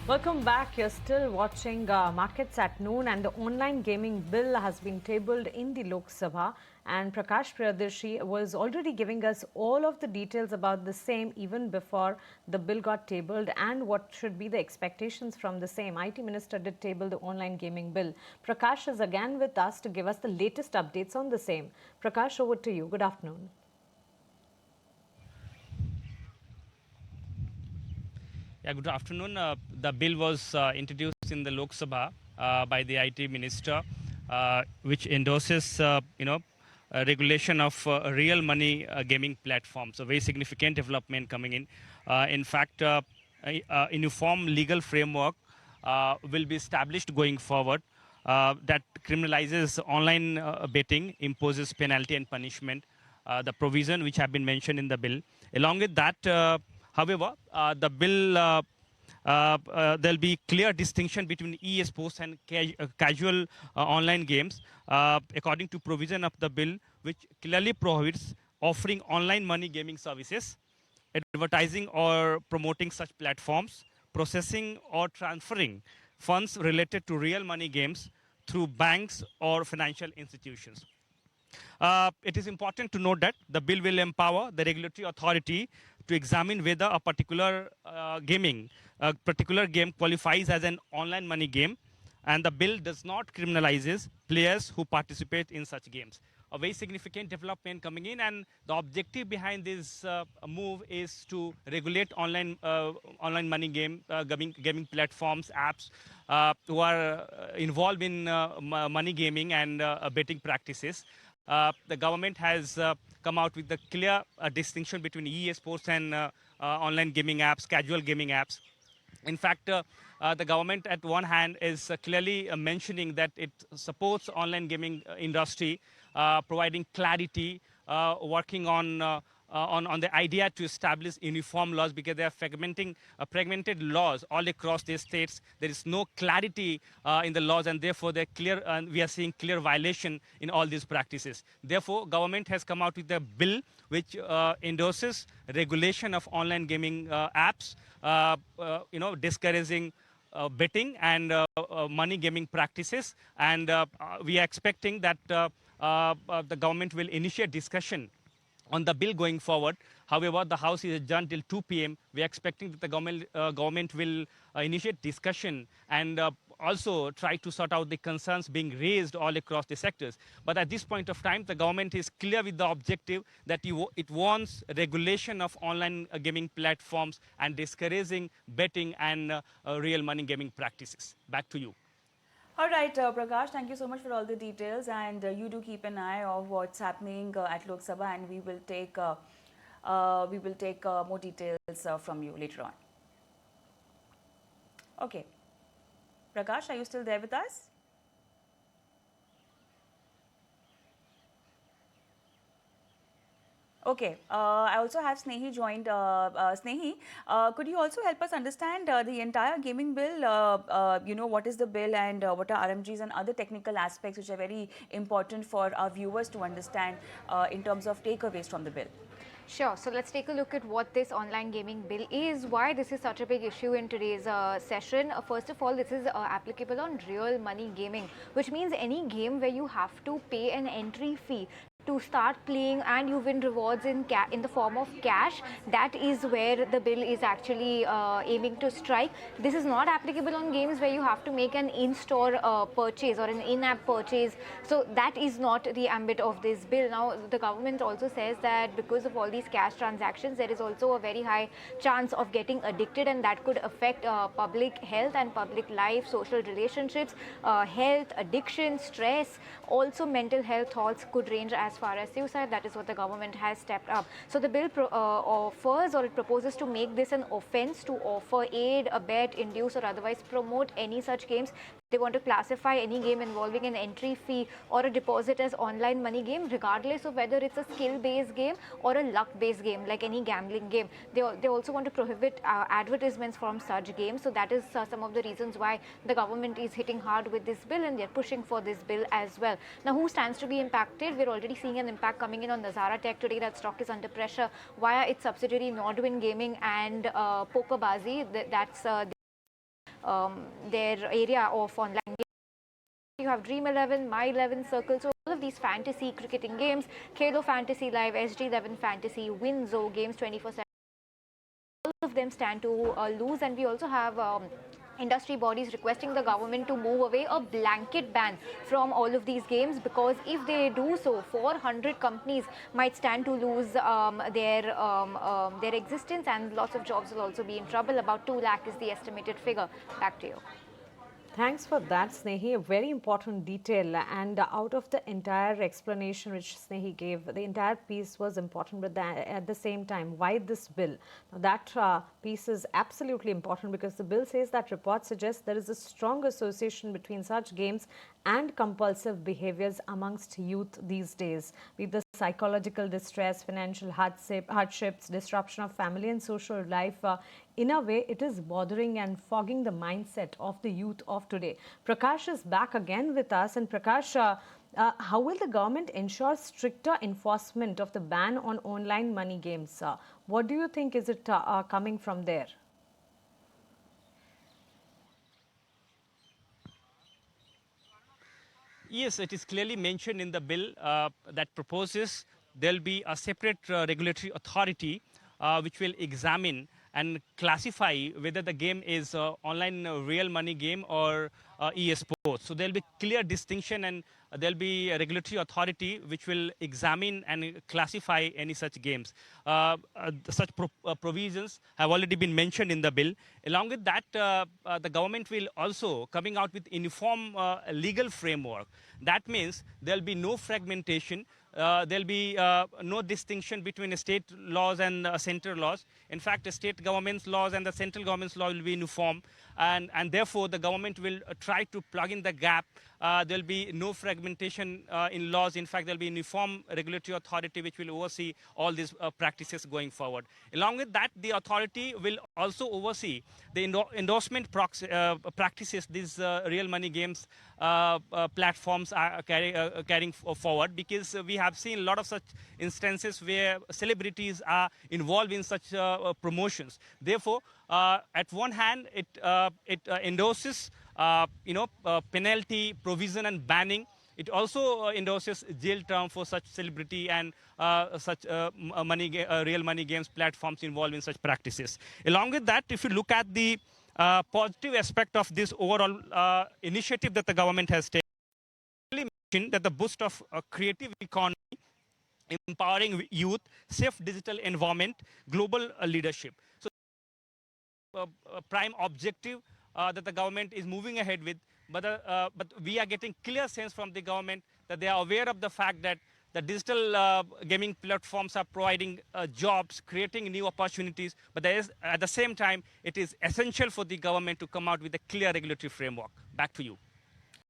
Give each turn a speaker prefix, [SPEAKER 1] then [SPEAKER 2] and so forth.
[SPEAKER 1] Welcome back. You're still watching Markets at Noon, and the online gaming bill has been tabled in the Lok Sabha. And Prakash Priyadarshi was already giving us all of the details about the same even before the bill got tabled and what should be the expectations from the same. IT Minister did table the online gaming bill. Prakash is again with us to give us the latest updates on the same. Prakash, over to you. Good afternoon.
[SPEAKER 2] Yeah, good afternoon. The bill was introduced in the Lok Sabha by the IT minister, which endorses, regulation of real money gaming platforms. A very significant development coming in. In fact, a uniform legal framework will be established going forward that criminalizes online betting, imposes penalty and punishment. The provision which have been mentioned in the bill. Along with that, however, the bill there'll be clear distinction between e-sports and casual online games, according to provision of the bill, which clearly prohibits offering online money gaming services, advertising or promoting such platforms, processing or transferring funds related to real money games through banks or financial institutions. It is important to note that the bill will empower the regulatory authority to examine whether a particular game qualifies as an online money game, and the bill does not criminalizes players who participate in such games. A very significant development coming in, and the objective behind this move is to regulate online money gaming platforms, apps who are involved in money gaming and betting practices. The government has come out with the clear distinction between e-sports and online gaming apps, casual gaming apps. In fact, the government at one hand is clearly mentioning that it supports online gaming industry, providing clarity, working on the idea to establish uniform laws, because they are fragmented laws all across the states. There is no clarity in the laws, and therefore we are seeing clear violation in all these practices. Therefore, government has come out with a bill which endorses regulation of online gaming apps, discouraging betting and money gaming practices. And we are expecting that the government will initiate discussion on the bill going forward. However, the House is adjourned till 2 p.m. We are expecting that the government will initiate discussion and also try to sort out the concerns being raised all across the sectors. But at this point of time, the government is clear with the objective that it wants regulation of online gaming platforms and discouraging betting and real money gaming practices. Back to you.
[SPEAKER 3] All right, Prakash, thank you so much for all the details, and you do keep an eye of what's happening at Lok Sabha, and we will take more details from you later on. Okay, Prakash, are you still there with us? Okay, I also have Snehi joined. Snehi, could you also help us understand the entire gaming bill? What is the bill, and what are RMGs and other technical aspects which are very important for our viewers to understand in terms of takeaways from the bill?
[SPEAKER 4] Sure. So let's take a look at what this online gaming bill is, why this is such a big issue in today's session. First of all, this is applicable on real money gaming, which means any game where you have to pay an entry fee to start playing and you win rewards in the form of cash. That is where the bill is actually aiming to strike. This is not applicable on games where you have to make an in-store purchase or an in-app purchase. So that is not the ambit of this bill. Now, the government also says that because of all these cash transactions, there is also a very high chance of getting addicted, and that could affect public health and public life, social relationships, health, addiction, stress. Also, mental health thoughts could range as far as suicide. That is what the government has stepped up. So the bill offers, or it proposes to make this an offence to offer, aid, abet, induce or otherwise promote any such games. They want to classify any game involving an entry fee or a deposit as online money game, regardless of whether it's a skill-based game or a luck-based game, like any gambling game. They also want to prohibit advertisements from such games. So that is some of the reasons why the government is hitting hard with this bill, and they're pushing for this bill as well. Now, who stands to be impacted? We're already seeing an impact coming in on Nazara Tech today. That stock is under pressure via its subsidiary Nodwin Gaming and Pokerbazi. That's their area of online gaming. You have Dream 11, My 11, Circle, so all of these fantasy cricketing games, Kalo Fantasy Live, SG11 Fantasy, Winzo games 24/7. All of them stand to lose, and we also have industry bodies requesting the government to move away a blanket ban from all of these games, because if they do so, 400 companies might stand to lose their existence, and lots of jobs will also be in trouble. About 2 lakh is the estimated figure. Back to you.
[SPEAKER 1] Thanks for that, Snehi. A very important detail. And out of the entire explanation which Snehi gave, the entire piece was important, but at the same time, why this bill? Now, that piece is absolutely important, because the bill says that reports suggest there is a strong association between such games and compulsive behaviors amongst youth these days, with the psychological distress, financial hardships, disruption of family and social life. In a way, it is bothering and fogging the mindset of the youth of today. Prakash is back again with us. And Prakash, how will the government ensure stricter enforcement of the ban on online money games? What do you think is it coming from there?
[SPEAKER 2] Yes, it is clearly mentioned in the bill that proposes there'll be a separate regulatory authority which will examine and classify whether the game is online real money game or e-sports. So there'll be clear distinction, and there'll be a regulatory authority which will examine and classify any such games. Such provisions have already been mentioned in the bill. Along with that, the government will also coming out with uniform legal framework. That means there'll be no fragmentation. There'll be no distinction between state laws and central laws. In fact, the state government's laws and the central government's law will be uniform, and therefore the government will try to plug in the gap. There'll be no fragmentation in laws. In fact, there'll be uniform regulatory authority which will oversee all these practices going forward. Along with that, the authority will also oversee the endorsement practices these real money games platforms are carrying forward, because we have seen a lot of such instances where celebrities are involved in such promotions. Therefore, at one hand, it endorses penalty provision and banning. It also endorses jail term for such celebrity and such real money games platforms involved in such practices. Along with that, if you look at the positive aspect of this overall initiative that the government has taken, that the boost of creative economy, empowering youth, safe digital environment, global leadership. So, prime objective that the government is moving ahead with, but we are getting clear sense from the government that they are aware of the fact that the digital gaming platforms are providing jobs, creating new opportunities, but there is, at the same time, it is essential for the government to come out with a clear regulatory framework. Back to you.